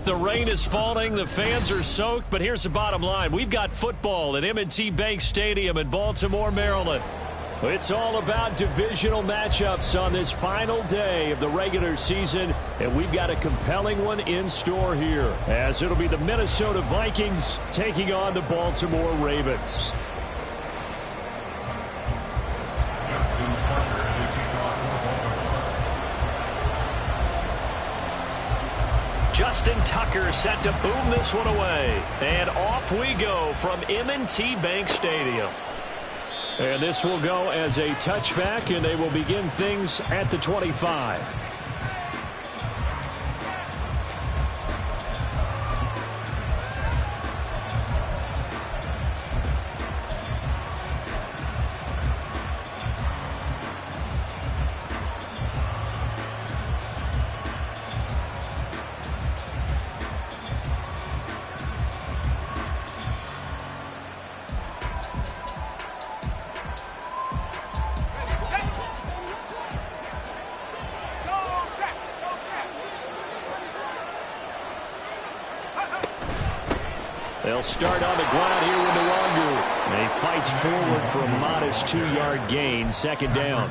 The rain is falling, the fans are soaked, but here's the bottom line. We've got football at M&T Bank Stadium in Baltimore, Maryland. It's all about divisional matchups on this final day of the regular season, and we've got a compelling one in store here, as it'll be the Minnesota Vikings taking on the Baltimore Ravens. Justin Tucker set to boom this one away. And off we go from M&T Bank Stadium. And this will go as a touchback, and they will begin things at the 25. They'll start on the ground here with Nwangu. And he fights forward for a modest 2-yard gain, second down.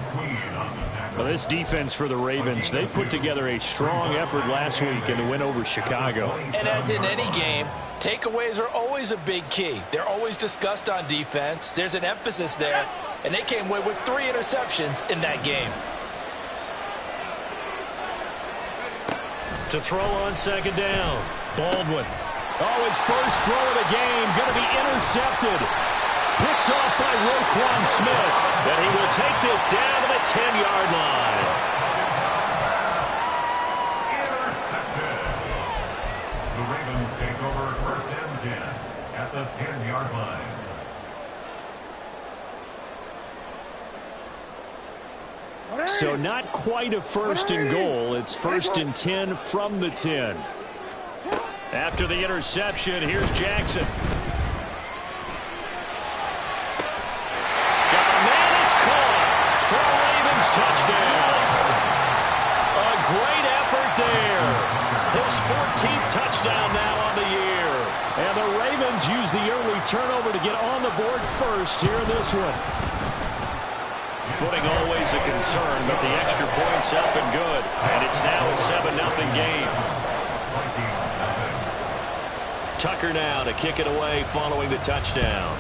Well, this defense for the Ravens, they put together a strong effort last week in the win over Chicago. And as in any game, takeaways are always a big key. They're always discussed on defense. There's an emphasis there, and they came away with 3 interceptions in that game. To throw on second down, Baldwin. Oh, his first throw of the game going to be intercepted. Picked off by Roquan Smith. And he will take this down to the 10-yard line. Intercepted. The Ravens take over first and 10 at the 10-yard line. So not quite a first and goal. It's first and 10 from the 10. After the interception, here's Jackson. Got a man, it's caught for a Ravens touchdown. A great effort there. His 14th touchdown now on the year. And the Ravens use the early turnover to get on the board first here in this one. Footing always a concern, but the extra point's up and good. And it's now a 7-0 game. Tucker now to kick it away following the touchdown.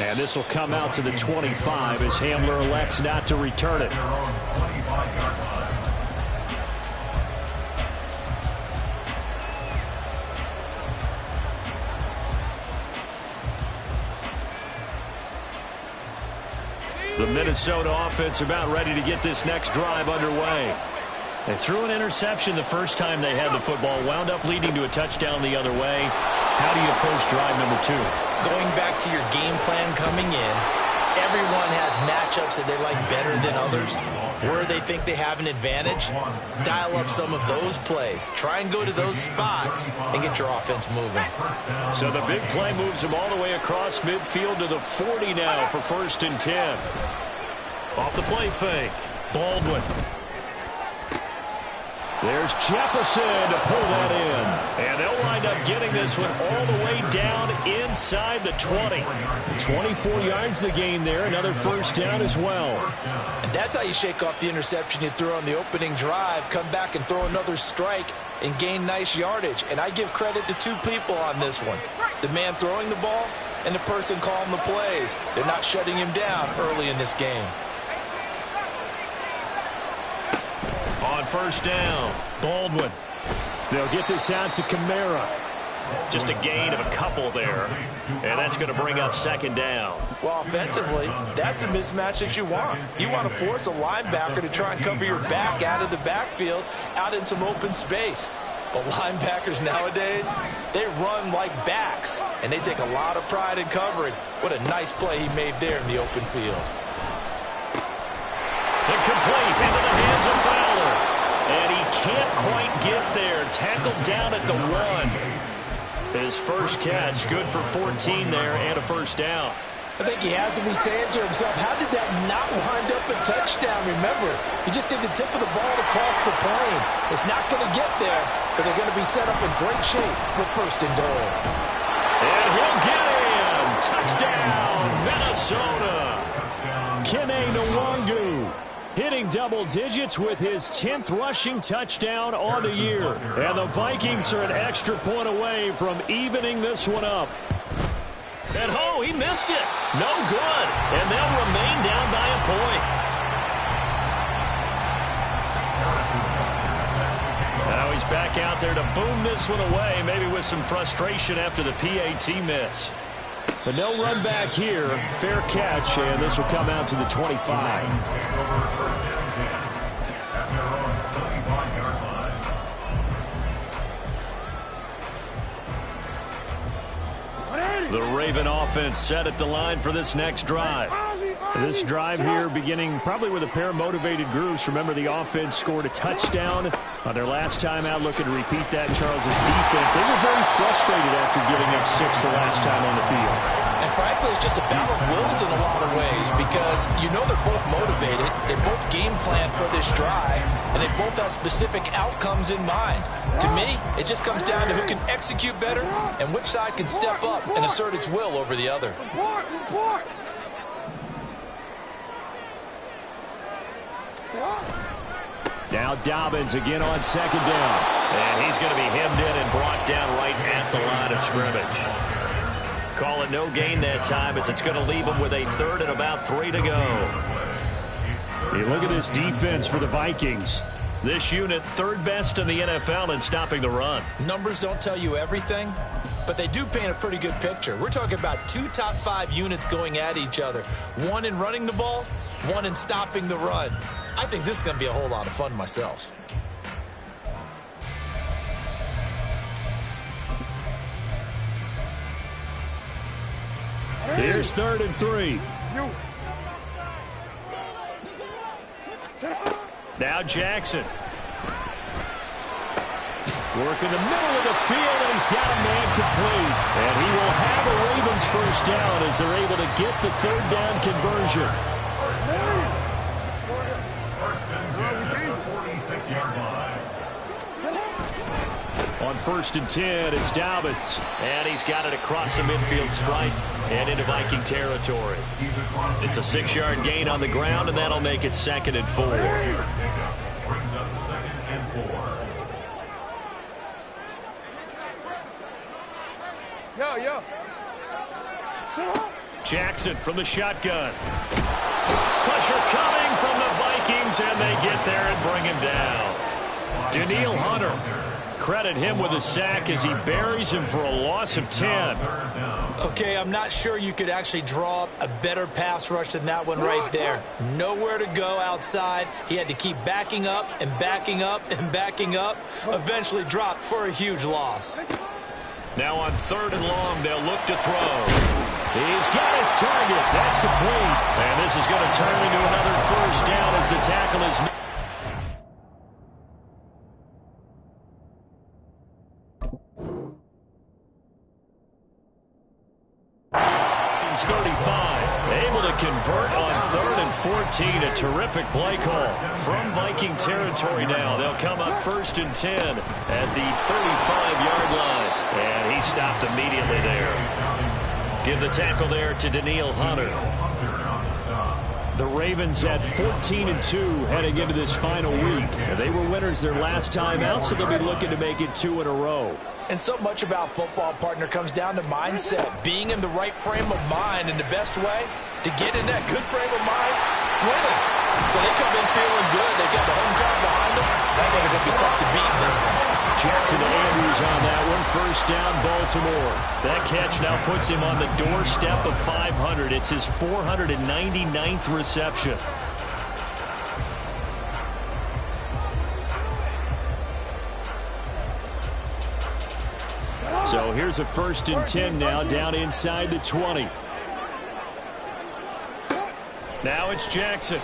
And this will come out to the 25 as Hamler elects not to return it. The Minnesota offense about ready to get this next drive underway. They threw an interception the first time they had the football, wound up leading to a touchdown the other way. How do you approach drive number 2? Going back to your game plan coming in, everyone has matchups that they like better than others. Where they think they have an advantage, dial up some of those plays. Try and go to those spots and get your offense moving. So the big play moves them all the way across midfield to the 40 now for first and 10. Off the play fake, Baldwin. There's Jefferson to pull that in. And they'll wind up getting this one all the way down inside the 20. 24 yards the gain there. Another first down as well. And that's how you shake off the interception you threw on the opening drive. Come back and throw another strike and gain nice yardage. And I give credit to 2 people on this one. The man throwing the ball and the person calling the plays. They're not shutting him down early in this game. On first down, Baldwin. They'll get this out to Kamara. Just a gain of a couple there. And that's going to bring up second down. Well, offensively, that's the mismatch that you want. You want to force a linebacker to try and cover your back out of the backfield, out in some open space. But linebackers nowadays, they run like backs, and they take a lot of pride in covering. What a nice play he made there in the open field. Incomplete into the hands of Fowler. And he can't quite get there. Tackled down at the 1. His first catch, good for 14 there and a first down. I think he has to be saying to himself, how did that not wind up a touchdown? Remember, he just did the tip of the ball across the plane. It's not going to get there, but they're going to be set up in great shape with first and goal. And he'll get in. Touchdown, Minnesota. Kene Nwangu hitting double digits with his 10th rushing touchdown on the year. And the Vikings are an extra point away from evening this one up. And oh, he missed it. No good. And they'll remain down by a point. Now he's back out there to boom this one away, maybe with some frustration after the PAT miss. But no run back here. Fair catch, and this will come out to the 25. The Raven offense set at the line for this next drive. This drive here beginning probably with a pair of motivated groups. Remember, the offense scored a touchdown on their last time out. Looking to repeat that. Charles' defense, they were very frustrated after giving up 6 the last time on the field. And frankly, it's just a battle of wills in a lot of ways because you know they're both motivated. They both game plan for this drive, and they both have specific outcomes in mind. To me, it just comes down to who can execute better and which side can step up and assert its will over the other. Now Dobbins again on second down. And he's going to be hemmed in and brought down right at the line of scrimmage. Call it no gain that time as it's going to leave him with a 3rd and about 3 to go. Hey, look at this defense for the Vikings. This unit 3rd best in the NFL in stopping the run. Numbers don't tell you everything, but they do paint a pretty good picture. We're talking about 2 top 5 units going at each other. 1 in running the ball, 1 in stopping the run. I think this is going to be a whole lot of fun myself. Here's 3rd and 3. Now Jackson. Work in the middle of the field, and he's got a man complete. And he will have a Ravens first down as they're able to get the 3rd down conversion. First and 10, 46-yard line. On 1st and 10, it's Dobbins. And he's got it across the midfield stripe and into Viking territory. It's a 6-yard gain on the ground, and that'll make it 2nd and 4. Brings up 2nd and 4. Jackson from the shotgun. Pressure coming from the Vikings, and they get there and bring him down. Danielle Hunter. Credit him with a sack as he buries him for a loss of 10. Okay, I'm not sure you could actually draw up a better pass rush than that one right there. Nowhere to go outside. He had to keep backing up and backing up and backing up. Eventually dropped for a huge loss. Now on 3rd and long, they'll look to throw. He's got his target. That's complete. And this is going to turn into another first down as the tackle is made. 35, able to convert on 3rd and 14. A terrific play call from Viking territory now. They'll come up 1st and 10 at the 35-yard line. And he stopped immediately there. Give the tackle there to Danielle Hunter. The Ravens at 14-2 heading into this final week. They were winners their last time out, so they'll be looking to make it 2 in a row. And so much about football, partner, comes down to mindset. Being in the right frame of mind, and the best way to get in that good frame of mind, winning. So they come in feeling good. They got the home crowd behind them. I think it's going to be tough to beat in this one. Jackson Andrews on that one. First down, Baltimore. That catch now puts him on the doorstep of 500. It's his 499th reception. So here's a 1st and 10 now, down inside the 20. Now it's Jackson.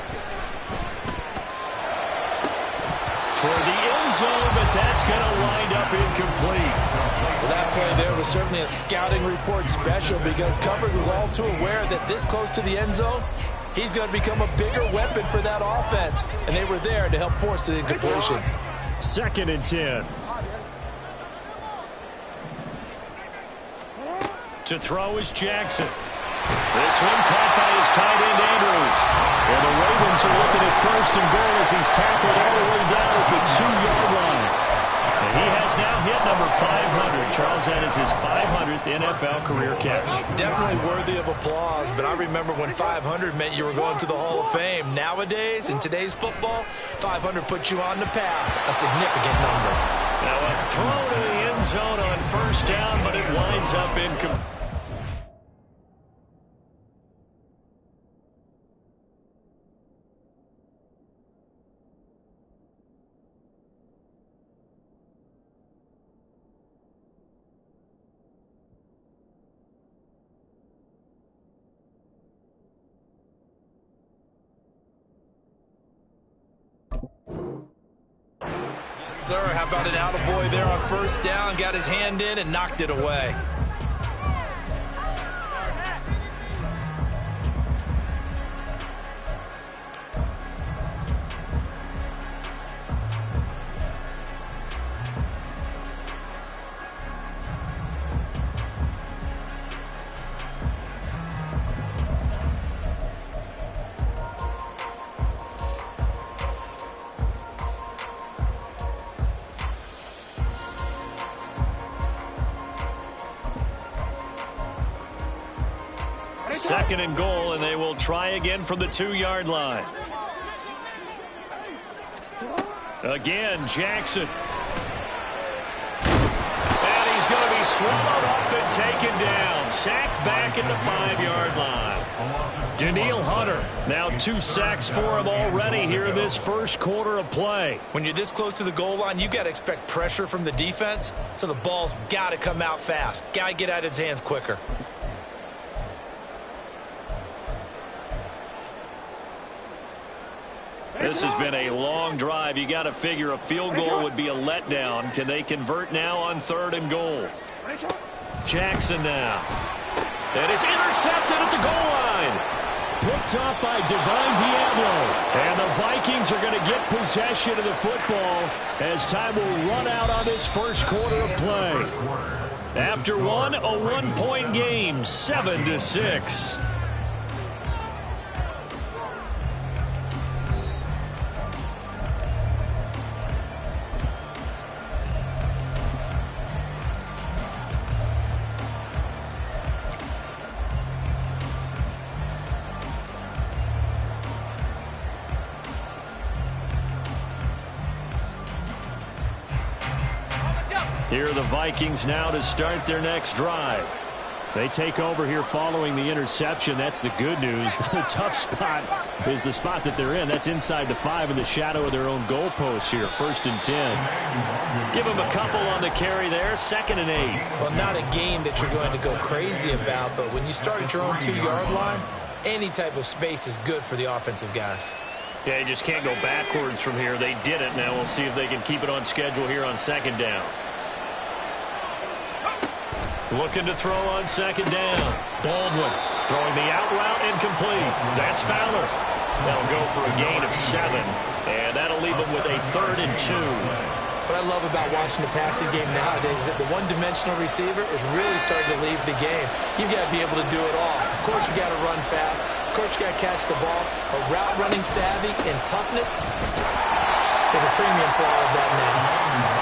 Toward the end end zone, but that's going to wind up incomplete. Well, that play there was certainly a scouting report special because coverage was all too aware that this close to the end zone, he's going to become a bigger weapon for that offense. And they were there to help force the incompletion. 2nd and 10. To throw is Jackson. This one caught by his tight end, Andrews. And the Ravens are looking at 1st and goal as he's tackled all the way down at the 2-yard line. And he has now hit number 500. Charles, that is his 500th NFL career catch. Definitely worthy of applause, but I remember when 500 meant you were going to the Hall of Fame. Nowadays, in today's football, 500 puts you on the path, a significant number. Now a throw to the end zone on 1st down, but it winds up incomplete. Sir, how about an attaboy there on 1st down, got his hand in and knocked it away. Second and goal, and they will try again from the 2-yard line. Again, Jackson. And he's going to be swallowed up and taken down. Sacked back at the 5-yard line. Danielle Hunter, now 2 sacks for him already here in this first quarter of play. When you're this close to the goal line, you got to expect pressure from the defense, so the ball's got to come out fast. Got to get out of his hands quicker. This has been a long drive. You got to figure a field goal would be a letdown. Can they convert now on 3rd and goal? Jackson now. And it's intercepted at the goal line. Picked off by Divine Diablo. And the Vikings are going to get possession of the football as time will run out on this first quarter of play. After one, a 1-point game, 7-6. Here are the Vikings now to start their next drive. They take over here following the interception. That's the good news. The tough spot is the spot that they're in. That's inside the 5 in the shadow of their own goalpost here. 1st and 10. Give them a couple on the carry there. 2nd and 8. Well, not a game that you're going to go crazy about, but when you start at your own 2-yard line, any type of space is good for the offensive guys. Yeah, you just can't go backwards from here. They did it. Now we'll see if they can keep it on schedule here on 2nd down. Looking to throw on 2nd down. Baldwin throwing the out route incomplete. That's Fowler. That'll go for a gain of 7. And that'll leave them with a 3rd and 2. What I love about watching the passing game nowadays is that the one-dimensional receiver is really starting to leave the game. You've got to be able to do it all. Of course, you got to run fast. Of course, you got to catch the ball. But route running savvy and toughness is a premium for all of that now.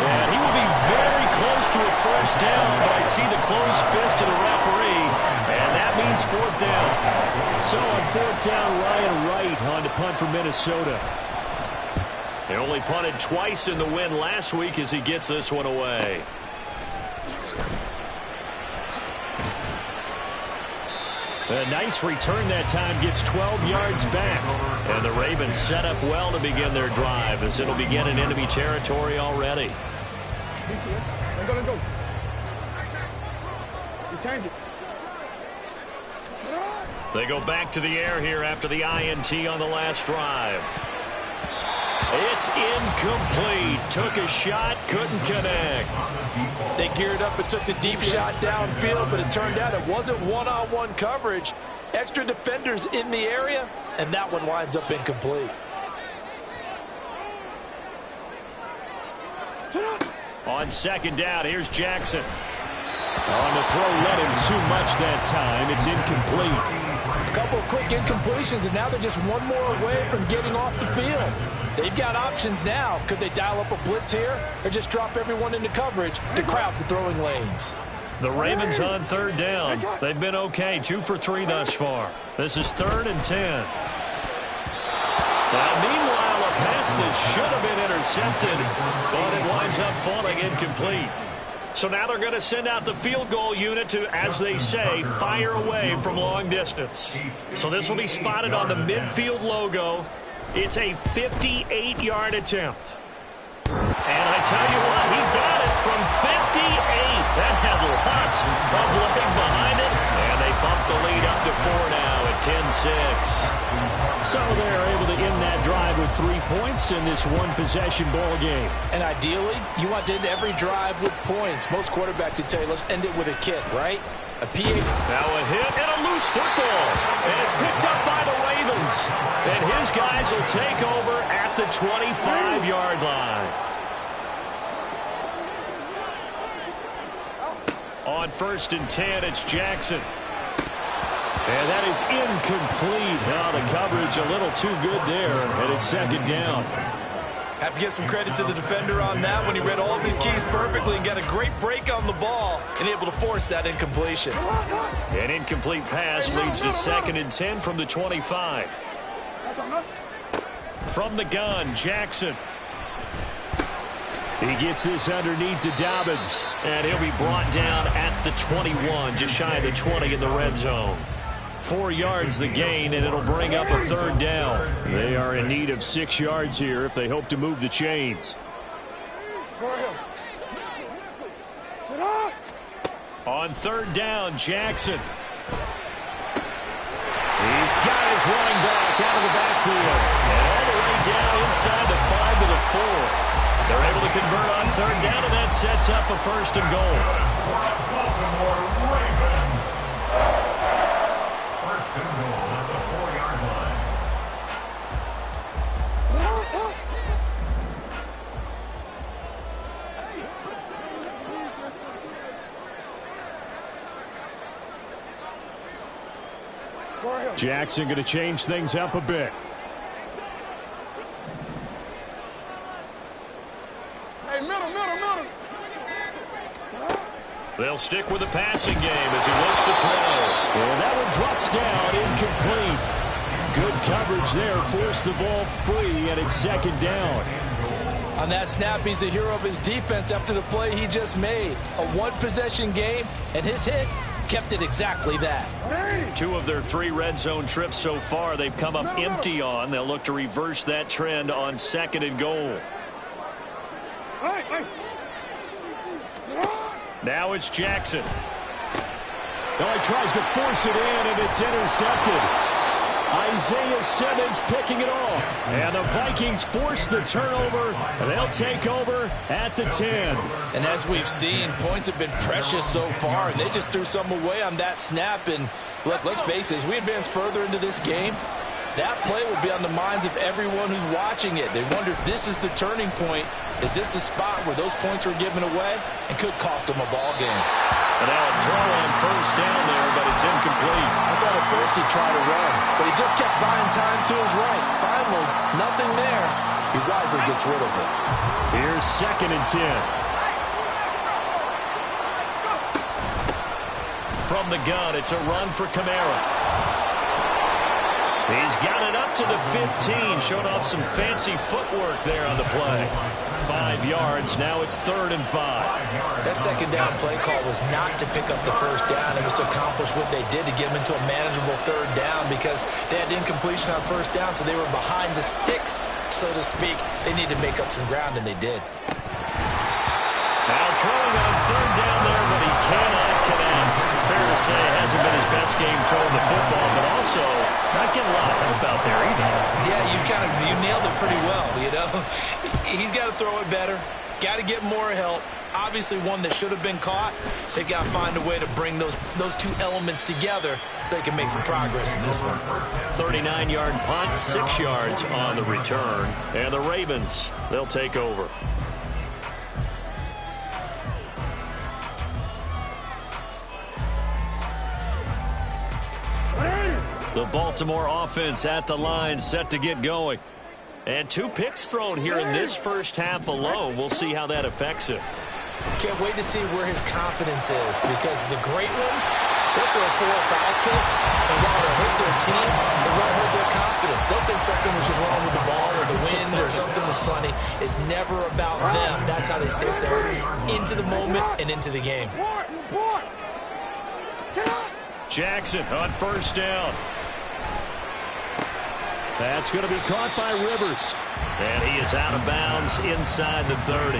And he will be very close to a 1st down, but I see the closed fist of the referee, and that means 4th down. So on 4th down, Ryan Wright on to punt for Minnesota. They only punted twice in the win last week as he gets this one away. A nice return that time, gets 12 yards back. And the Ravens set up well to begin their drive as it'll begin in enemy territory already. They go back to the air here after the INT on the last drive. It's incomplete. Took a shot, couldn't connect. They geared up and took the deep shot downfield, but it turned out it wasn't one-on-one coverage. Extra defenders in the area, and that one winds up incomplete. On second down, here's Jackson. On the throw, led him too much that time. It's incomplete. A couple of quick incompletions, and now they're just one more away from getting off the field. They've got options now. Could they dial up a blitz here or just drop everyone into coverage to crowd the throwing lanes? The Ravens on third down. They've been okay, 2 for 3 thus far. This is 3rd and 10. Now, meanwhile, a pass that should have been intercepted, but it winds up falling incomplete. So now they're going to send out the field goal unit to, as they say, fire away from long distance. So this will be spotted on the midfield logo. It's a 58-yard attempt. And I tell you what, he got it from 58. That had lots of leg behind it. And they bump the lead up to 4 now at 10-6. So they're able to end that drive with 3 points in this one-possession ball game. And ideally, you want to end every drive with points. Most quarterbacks would tell you, let's end it with a kick, right? A PA. Now a hit and a loose football. And it's picked up by the Ravens. And his guys will take over at the 25-yard line. On 1st and 10, it's Jackson. And that is incomplete. Now the coverage a little too good there, and it's 2nd down. Have to give some credit to the defender on that when he read all of his keys perfectly and got a great break on the ball and able to force that incompletion. An incomplete pass leads to 2nd and 10 from the 25. From the gun, Jackson. He gets this underneath to Dobbins, and he'll be brought down at the 21, just shy of the 20 in the red zone. 4 yards the gain, and it'll bring up a 3rd down. They are in need of 6 yards here if they hope to move the chains. On 3rd down, Jackson. He's got his running back out of the backfield. And all the way down inside the 5 to the 4. They're able to convert on 3rd down, and that sets up a 1st and goal. Baltimore Ravens. 1st and goal at the 4-yard line. Jackson going to change things up a bit. They'll stick with the passing game as he looks to throw. And that one drops down, incomplete. Good coverage there, forced the ball free, and it's 2nd down. On that snap, he's the hero of his defense after the play he just made. A one-possession game, and his hit kept it exactly that. 2 of their 3 red zone trips so far they've come up empty on. They'll look to reverse that trend on 2nd and goal. Now it's Jackson. Now he tries to force it in, and it's intercepted. Isaiah Simmons picking it off. And the Vikings force the turnover. They'll take over at the 10. And as we've seen, points have been precious so far, and they just threw some away on that snap. And look, let's face it, as we advance further into this game, that play will be on the minds of everyone who's watching it. They wonder if this is the turning point. Is this the spot where those points were given away and could cost them a ball game? And now a throw on 1st down there, but it's incomplete. I thought at first he'd try to run, but he just kept buying time to his right. Finally, nothing there. He wisely gets rid of it. Here's 2nd and 10. From the gun, it's a run for Kamara. He's got it up to the 15, showed off some fancy footwork there on the play. 5 yards, now it's 3rd and 5. That 2nd down play call was not to pick up the 1st down. It was to accomplish what they did to get them into a manageable 3rd down because they had incompletion on 1st down, so they were behind the sticks, so to speak. They needed to make up some ground, and they did. Now throwing on 3rd down there, but he cannot connect. Fair to say, it hasn't been his best game throwing the football, but also not getting a lot of help out there either. Yeah, you nailed it pretty well, you know. He's got to throw it better. Got to get more help. Obviously one that should have been caught. They've got to find a way to bring those two elements together so they can make some progress in this one. 39-yard punt, 6 yards on the return. And the Ravens, they'll take over. The Baltimore offense at the line, set to get going. And 2 picks thrown here in this first half alone. We'll see how that affects it. Can't wait to see where his confidence is, because the great ones, they'll throw 4 or 5 picks, and while they'll hurt their team, it won't hurt their confidence. They'll think something was just wrong with the ball or the wind or something was funny. It's never about them. That's how they stay so into the moment and into the game. Jackson on first down. That's going to be caught by Rivers. And he is out of bounds inside the 30.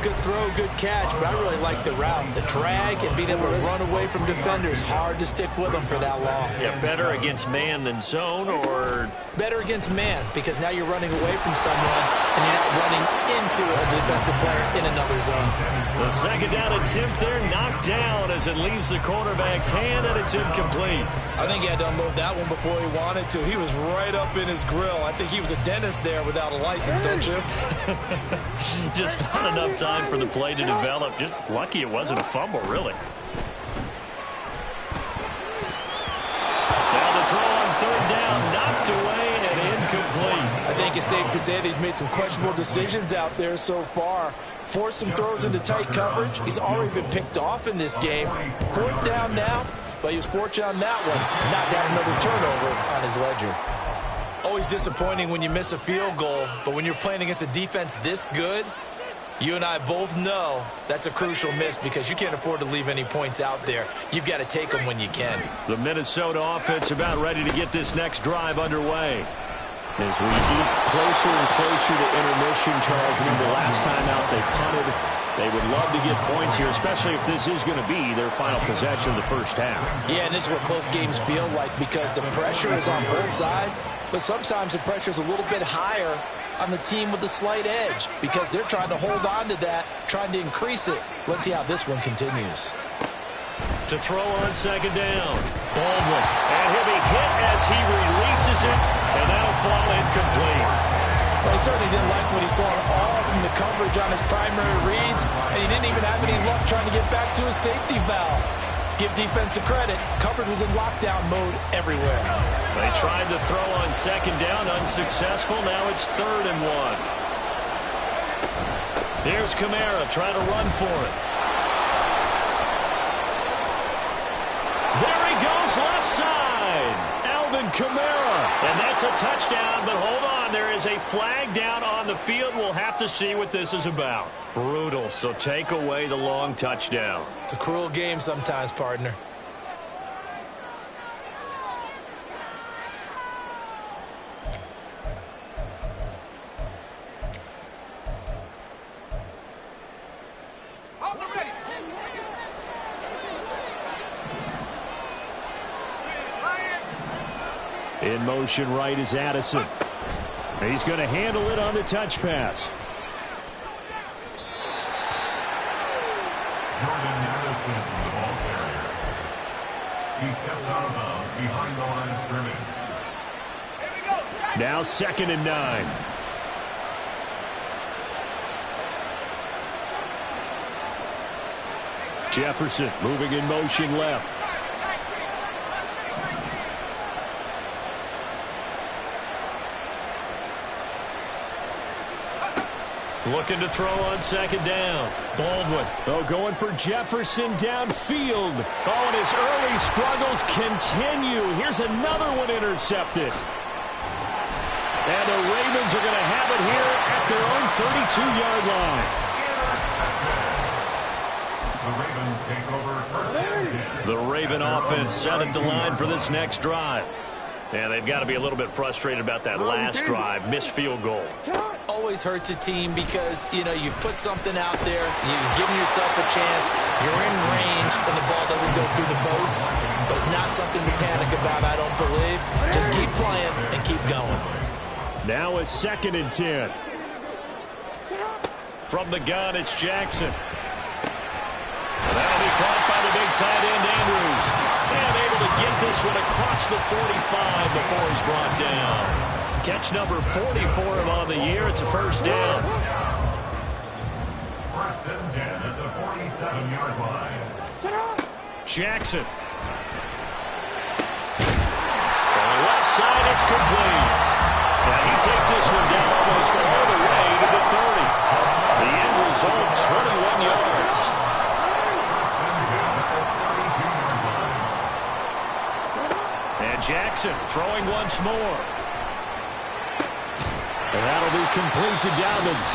Good throw, good catch, but I really like the route. The drag and being able to run away from defenders, hard to stick with them for that long. Yeah, better against man than zone, or? Better against man, because now you're running away from someone and you're not running into a defensive player in another zone. The second down attempt there knocked down as it leaves the cornerback's hand, and it's incomplete. I think he had to unload that one before he wanted to. He was right up in his grill. I think he was a dentist there without a license, don't you? Just not enough time for the play to develop. Just lucky it wasn't a fumble, really. Now the throw on third down, knocked away and incomplete. I think it's safe to say that he's made some questionable decisions out there so far. Forced some throws into tight coverage. He's already been picked off in this game. 4th down now, but he was fortunate on that one. Not down another turnover on his ledger. Always disappointing when you miss a field goal, but when you're playing against a defense this good, you and I both know that's a crucial miss, because you can't afford to leave any points out there. You've got to take them when you can. The Minnesota offense about ready to get this next drive underway. As we get closer and closer to intermission, Charles, remember last time out they punted. They would love to get points here, especially if this is going to be their final possession of the first half. Yeah, and this is what close games feel like, because the pressure is on both sides, but sometimes the pressure is a little bit higher on the team with the slight edge, because they're trying to hold on to that, trying to increase it. Let's see how this one continues. To throw on second down, Baldwin, and he'll be hit as he releases it, and that'll fall incomplete. Well, he certainly didn't like what he saw at all from the coverage on his primary reads, and he didn't even have any luck trying to get back to his safety valve. Give defense credit. Coverage was in lockdown mode everywhere. They tried to throw on second down, unsuccessful. Now it's 3rd and 1. Here's Kamara trying to run for it. There he goes, left side. Alvin Kamara. And that's a touchdown, but hold on. There is a flag down on the field. We'll have to see what this is about. Brutal, so take away the long touchdown. It's a cruel game sometimes, partner. In motion right is Addison. He's going to handle it on the touch pass. Jordan Addison, the ball carrier. He steps out of bounds behind the line of scrimmage. Now 2nd and 9. Jefferson moving in motion left. Looking to throw on second down. Baldwin. Oh, going for Jefferson downfield. Oh, and his early struggles continue. Here's another one intercepted. And the Ravens are going to have it here at their own 32-yard line. The Ravens take over 1st and 10. The Raven offense set at the line for this next drive. And they've got to be a little bit frustrated about that last drive. Missed field goal. always hurts a team because, you know, you've put something out there, you've given yourself a chance, you're in range, and the ball doesn't go through the post. But it's not something to panic about, I don't believe. Just keep playing and keep going. Now a 2nd and 10. From the gun, it's Jackson. That'll be caught by the big tight end, Andrews. And able to get this one across the 45 before he's brought down. Catch number 40 for him on the year. It's a first down. 1st and 10 at the 47-yard line. Jackson. From the left side, it's complete. Now he takes this one down almost all the way to the 30. The end result, 21 yards. And Jackson throwing once more. And that'll be complete to Dobbins.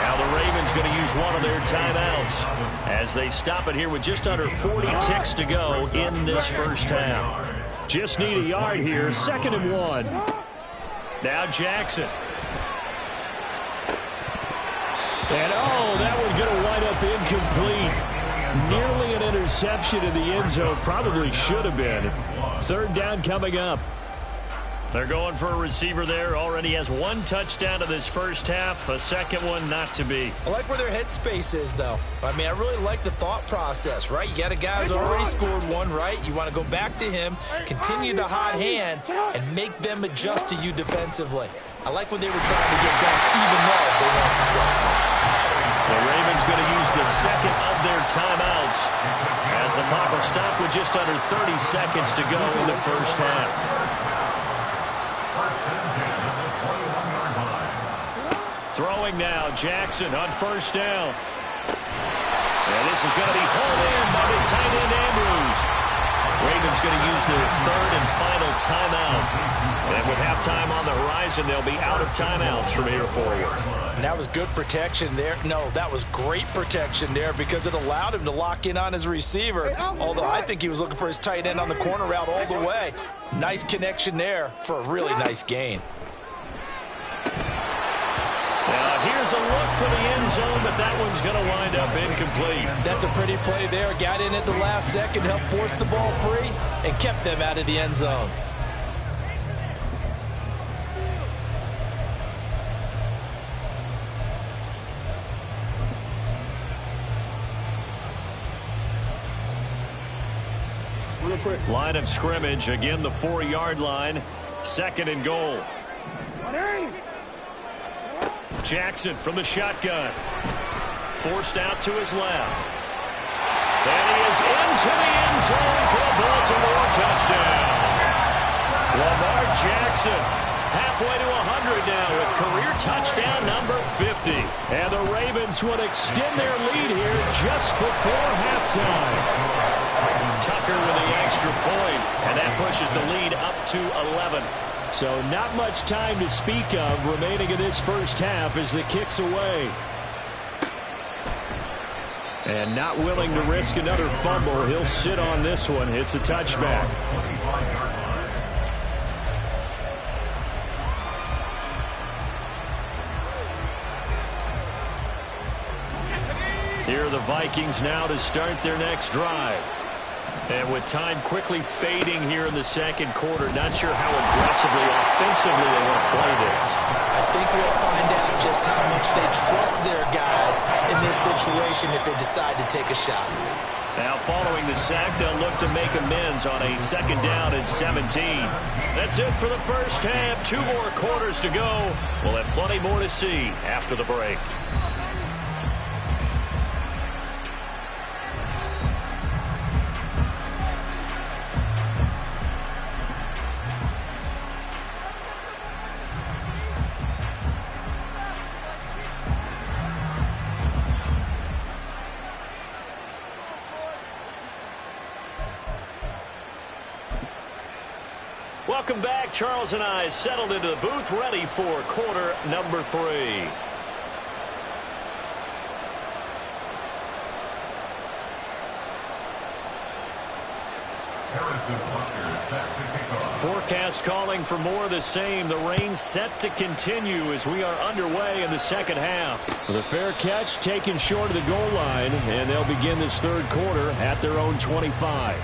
Now the Ravens going to use one of their timeouts as they stop it here with just under 40 ticks to go in this first half. Just need a yard here, 2nd and 1. Now Jackson. And oh, that one's going to wind up incomplete. Nearly an interception in the end zone. Probably should have been. 3rd down coming up. They're going for a receiver there. Already has 1 touchdown to this first half. A 2nd one not to be. I like where their headspace is, though. I mean, I really like the thought process, right? You got a guy who's already scored 1, right? You want to go back to him, continue the hot hand, and make them adjust to you defensively. I like what they were trying to get done, even though they weren't successful. The Ravens going to use the 2nd of their timeouts as the clock will stop with just under 30 seconds to go in the first half. Throwing now, Jackson on 1st down. And this is going to be pulled in by the tight end, Andrews. Ravens going to use their 3rd and final timeout. And with halftime on the horizon, they'll be out of timeouts from here forward. And that was good protection there. No, that was great protection there because it allowed him to lock in on his receiver. Although I think he was looking for his tight end on the corner route all the way. Nice connection there for a really nice gain. Now here's a look for the end zone, but that one's going to wind up incomplete. That's a pretty play there. Got in at the last second, helped force the ball free, and kept them out of the end zone. Line of scrimmage, again the 4-yard line. 2nd and goal. Jackson from the shotgun. Forced out to his left. And he is into the end zone for a Baltimore touchdown. Lamar Jackson halfway to 100 now with career touchdown number 50. And the Ravens would extend their lead here just before halftime. Tucker with the extra point, and that pushes the lead up to 11. So not much time to speak of remaining in this first half as the kick's away. And not willing to risk another fumble. He'll sit on this one. It's a touchback. Here are the Vikings now to start their next drive. And with time quickly fading here in the 2nd quarter, not sure how aggressively, offensively they want to play this. I think we'll find out just how much they trust their guys in this situation if they decide to take a shot. Now following the sack, they'll look to make amends on a 2nd down and 17. That's it for the first half. 2 more quarters to go. We'll have plenty more to see after the break. Welcome back. Charles and I settled into the booth, ready for quarter number 3. aggressive punter set to kick off. Forecast calling for more of the same. The rain set to continue as we are underway in the second half. With a fair catch taken short of the goal line, and they'll begin this third quarter at their own 25.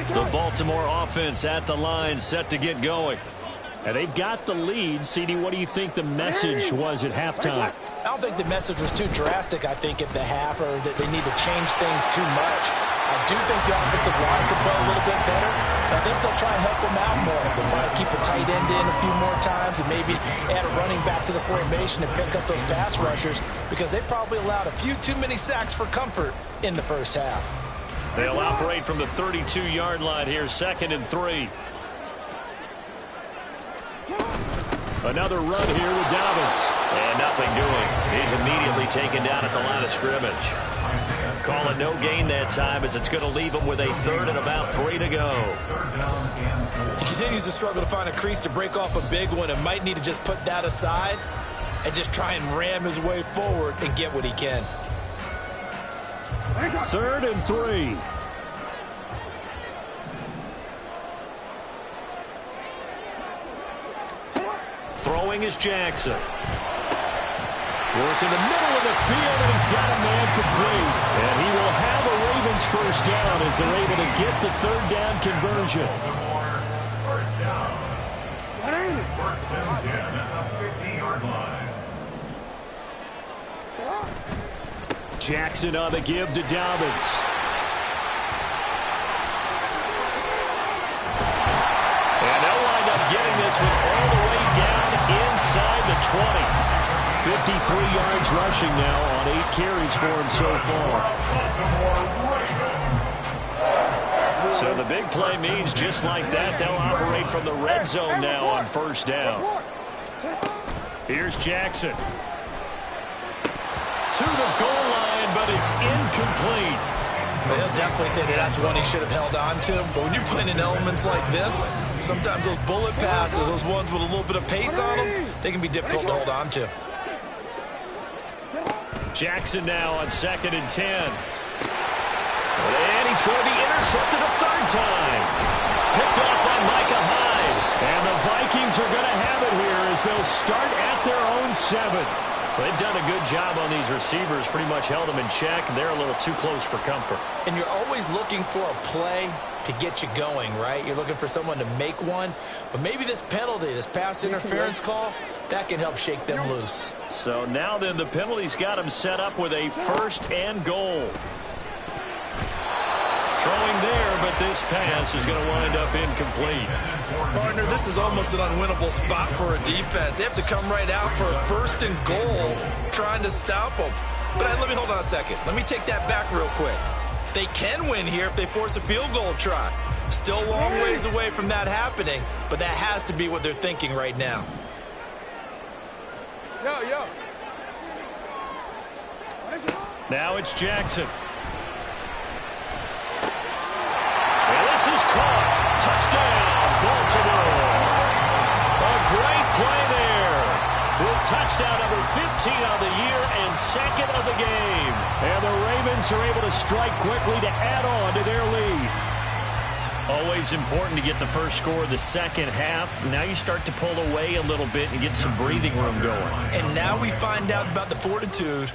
The Baltimore offense at the line set to get going. And they've got the lead. CD, what do you think the message was at halftime? I don't think the message was too drastic, I think, at the half, or that they need to change things too much. I do think the offensive line could play a little bit better. I think they'll try and help them out more. They'll probably keep a tight end in a few more times and maybe add a running back to the formation and pick up those pass rushers, because they probably allowed a few too many sacks for comfort in the first half. They'll operate from the 32-yard line here, 2nd and 3. Another run here with Dobbins. And nothing doing. He's immediately taken down at the line of scrimmage. Call it no gain that time, as it's going to leave him with a 3rd and about 3 to go. He continues to struggle to find a crease to break off a big one, and might need to just put that aside and just try and ram his way forward and get what he can. 3rd and 3. Throwing is Jackson. Work in the middle of the field, and he's got a man complete. And he will have a Ravens first down as they're able to get the 3rd down conversion. First down. First and 10 at the 50-yard line. Jackson on the give to Dobbins. And they'll wind up getting this one all the way down inside the 20. 53 yards rushing now on 8 carries for him so far. So the big play means just like that, they'll operate from the red zone now on first down. Here's Jackson. To the goal line, but it's incomplete. Well, he'll definitely say that that's one he should have held on to. But when you're playing in elements like this, sometimes those bullet passes, those ones with a little bit of pace on them, they can be difficult to hold on to. Jackson now on 2nd and 10. And he's going to be intercepted a 3rd time. Picked off by Micah Hyde. And the Vikings are going to have it here as they'll start at their own 7. They've done a good job on these receivers, pretty much held them in check, and they're a little too close for comfort. And you're always looking for a play to get you going, right? You're looking for someone to make one. But maybe this penalty, this pass interference call, that can help shake them loose. So now then, the penalty's got him set up with a 1st and goal. Throwing there, but this pass is going to wind up incomplete. Partner, this is almost an unwinnable spot for a defense. They have to come right out for a 1st and goal, trying to stop them. But let me hold on a second. Let me take that back real quick. They can win here if they force a field goal try. Still a long ways away from that happening, but that has to be what they're thinking right now. Now it's Jackson. And this is caught. Touchdown, Baltimore. A great play there. With touchdown number 15 on the year and 2nd of the game. And the Ravens are able to strike quickly to add on to their lead. Always important to get the first score of the second half. Now you start to pull away a little bit and get some breathing room going. And now we find out about the fortitude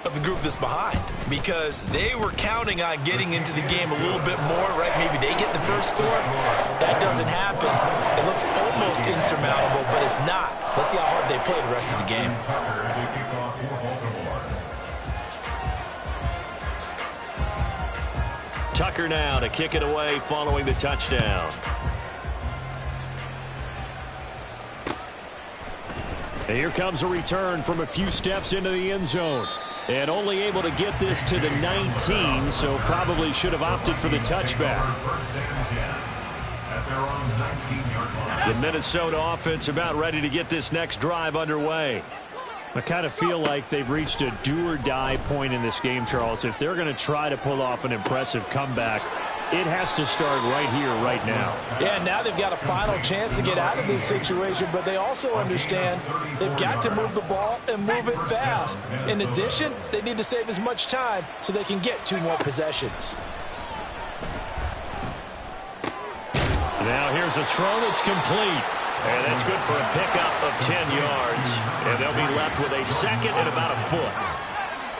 of the group that's behind, because they were counting on getting into the game a little bit more, right? Maybe they get the first score. That doesn't happen. It looks almost insurmountable, but it's not. Let's see how hard they play the rest of the game. Tucker now to kick it away following the touchdown. And here comes a return from a few steps into the end zone. And only able to get this to the 19, so probably should have opted for the touchback. The Minnesota offense about ready to get this next drive underway. I kind of feel like they've reached a do-or-die point in this game, Charles. If they're going to try to pull off an impressive comeback, It has to start right here, right now. Yeah, now they've got a final chance to get out of this situation, but they also understand they've got to move the ball and move it fast. In addition, they need to save as much time so they can get 2 more possessions. Now here's a throw that's complete. And that's good for a pickup of 10 yards. And they'll be left with a second and about a foot.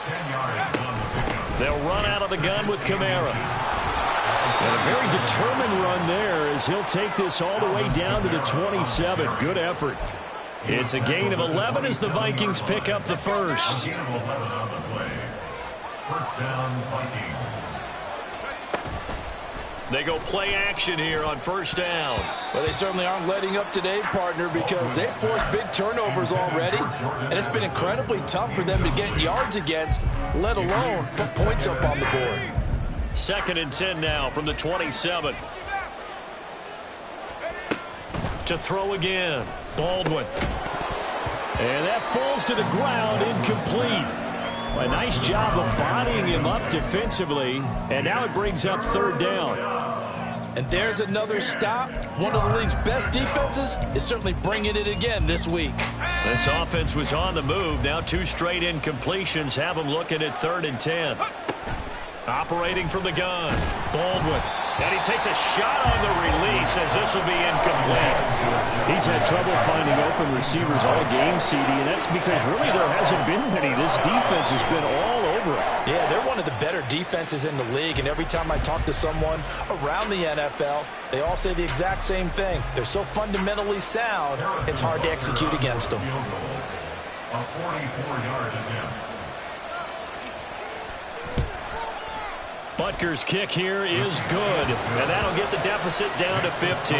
10 yards on the pickup. They'll run out of the gun with Kamara. And a very determined run there as he'll take this all the way down to the 27. Good effort. It's a gain of 11 as the Vikings pick up the first. Gain of 11 on the play. First down, Vikings. They go play action here on first down. Well, they certainly aren't letting up today, partner, because they've forced big turnovers already, and it's been incredibly tough for them to get yards against, let alone put points up on the board. 2nd and 10 now from the 27. To throw again, Baldwin. And that falls to the ground, incomplete. A nice job of bodying him up defensively, and now it brings up 3rd down. And there's another stop. One of the league's best defenses is certainly bringing it again this week. This offense was on the move. Now 2 straight incompletions have them looking at 3rd and 10. Operating from the gun, Baldwin. And he takes a shot on the release as this will be incomplete. He's had trouble finding open receivers all game, CD, and that's because really there hasn't been many. This defense has been all over it. Yeah, they're one of the better defenses in the league, and every time I talk to someone around the NFL, they all say the exact same thing. They're so fundamentally sound, it's hard to execute against them. A 44-yard attempt. Butker's kick here is good, and that'll get the deficit down to 15.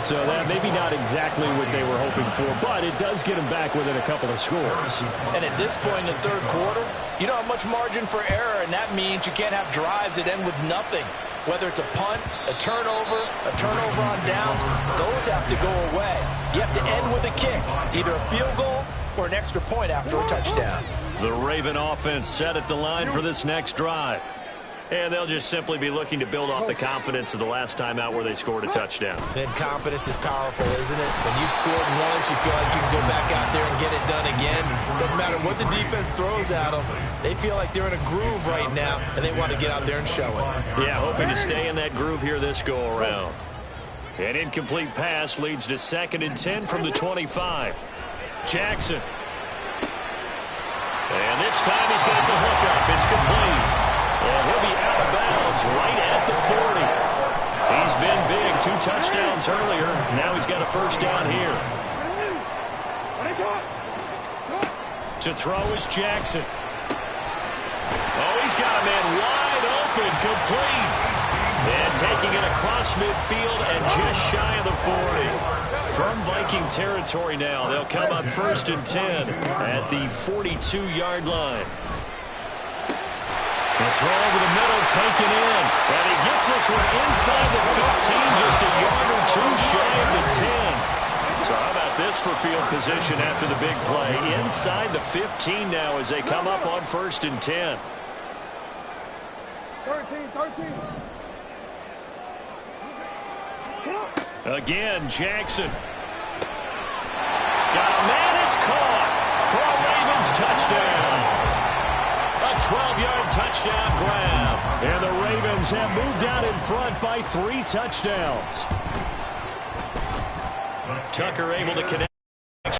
So that maybe not exactly what they were hoping for, but it does get them back within a couple of scores. And at this point in the 3rd quarter, you don't have much margin for error, and that means you can't have drives that end with nothing. Whether it's a punt, a turnover on downs, those have to go away. You have to end with a kick, either a field goal or an extra point after a touchdown. The Raven offense set at the line for this next drive. And they'll just simply be looking to build off the confidence of the last time out where they scored a touchdown. Then confidence is powerful, isn't it? When you've scored once, you feel like you can go back out there and get it done again. Doesn't matter what the defense throws at them. They feel like they're in a groove right now, and they want to get out there and show it. Yeah, hoping to stay in that groove here this go-around. An incomplete pass leads to 2nd and 10 from the 25. Jackson. And this time he's got the hook up. It's complete. And he'll be out of bounds right at the 40. He's been big, 2 touchdowns earlier. Now he's got a first down here. To throw is Jackson. Oh, he's got a man wide open, complete. And taking it across midfield and just shy of the 40. From Viking territory now, they'll come up 1st and 10 at the 42-yard line. The throw over the middle, taken in. And he gets this one inside the 15, just a yard or 2 shy of the 10. So how about this for field position after the big play? Inside the 15 now as they come up on 1st and 10. 13. Again, Jackson. Got a man, it's caught for a Ravens touchdown. A 12-yard touchdown grab. And the Ravens have moved out in front by 3 touchdowns. Tucker able to connect.